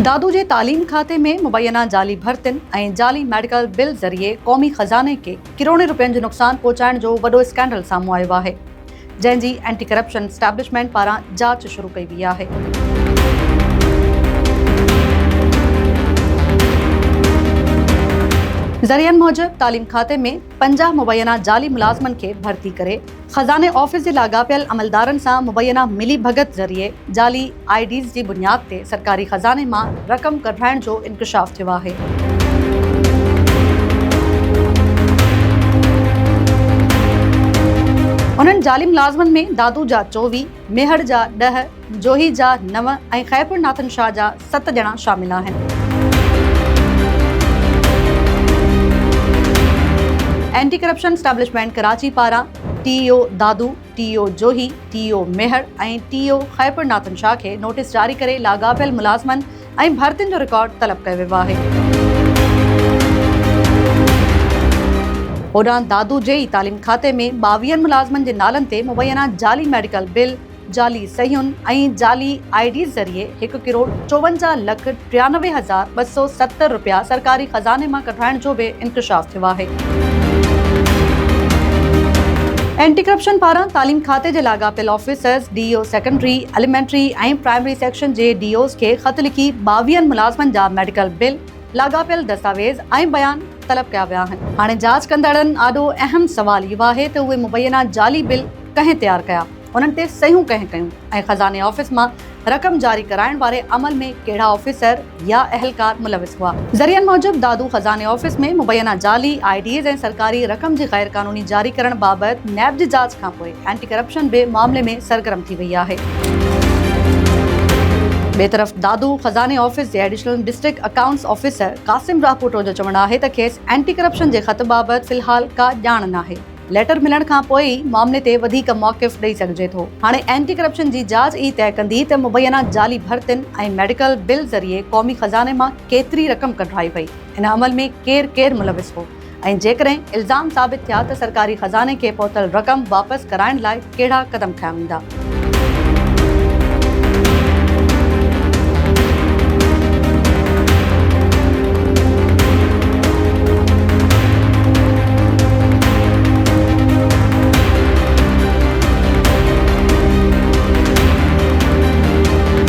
दादू जे तालीम खाते में मुबैना जाली भर्तिन ऐं जाली मेडिकल बिल ज़रिए क़ौमी ख़ज़ाने खे किरोड़े रुपयनि जो नुक़सान पहुचाइण जो वॾो स्कैंडल साम्हूं आयो आहे, जंहिंजी एंटी करप्शन एस्टैब्लिशमेंट पारां जांच शुरू कई वई आहे। ज़रियनि मूजिब तालीम खाते में 50 मुबैना जाली मुलाज़मनि खे भर्ती करे ख़ज़ाने ऑफिस जे लाॻापियल अमलदारनि सां मुबैना मिली भगत ज़रिए जाली IDs जी बुनियाद ते सरकारी ख़ज़ाने मां रक़म कढाइण जो इंकशाफ थियो आहे। उन्हनि जाली मुलाज़मनि में दादू जा 24, मेहड़ जा 10, जोही जा 9 ऐं खैरपुर नाथन शाह जा 7 ॼणा शामिल आहिनि। एंटी करप्शन एस्टैब्लिशमेंट कराची पारां TO दादू, TO जोही, TO मेहड़ ऐं TO खैरपुर नाथन शाह खे नोटिस जारी करे लाॻापियल मुलाज़मनि ऐं भर्तियुनि जो रिकॉर्ड तलब कयो वियो आहे। होॾां दादू जे ई तालीम खाते में 22 मुलाज़मनि जे नालनि ते मुबैना जाली मेडिकल बिल, जाली सहियुनि ऐं जाली IDs ज़रिए 1,54,93,270 रुपया सरकारी ख़ज़ाने मां कढाइण जो बि इंकशाफ थियो आहे। एंटी करप्शन पारां तालीम खाते जे लाॻापियल ऑफिसर्स, DO सेकेंडरी, एलिमेंट्री ऐं प्राइमरी सेक्शन जे DOs खे ख़त लिखी 22 मुलाज़मनि जा मेडिकल बिल, लाॻापियल दस्तावेज़ ऐं बयान तलब कया विया आहिनि। हाणे जांच कंदड़नि ॾाढो अहम सवाल इहो आहे त उहे मुबैना जाली बिल कंहिं तयारु कया, उन्हनि ते सहियूं कंहिं कयूं ऐं ख़ज़ाने ऑफिस मां रक़म जारी कराइण वारे अमल में कहिड़ा ऑफिसर या अहलकार मुलविस हुआ। ज़रियनि मूजिब दादू ख़ज़ाने ऑफिस में मुबैना जाली IDs ऐं सरकारी रक़म जी गैर क़ानूनी जारी करण बाबति नैब जी जांच खां पोइ एंटी करप्शन बि मामले में सरगर्म थी वई आहे। ॿिए तरफ़ दादू ख़ज़ाने ऑफिस जे additional district accounts officer Qasim Rahpoto जो चवणु आहे त खेसि एंटी करप्शन जे ख़त बाबति फ़िलहाल का ॼाण नाहे। लेटर मिलण खां पोइ ई मामले ते वधीक मौक़िफ़ ॾेई सघिजे थो। हाणे एंटी करप्शन जी जांच ई तय कंदी त मुबैना जाली भर्तियुनि ऐं मेडिकल बिल ज़रिए क़ौमी ख़ज़ाने मां केतिरी रक़म कढाई वई, इन अमल में केरु मुलविस हो ऐं जेकॾहिं इल्ज़ाम साबित थिया त सरकारी ख़ज़ाने खे पहुतल रक़म वापसि कराइण लाइ कहिड़ा क़दम खंया वेंदा।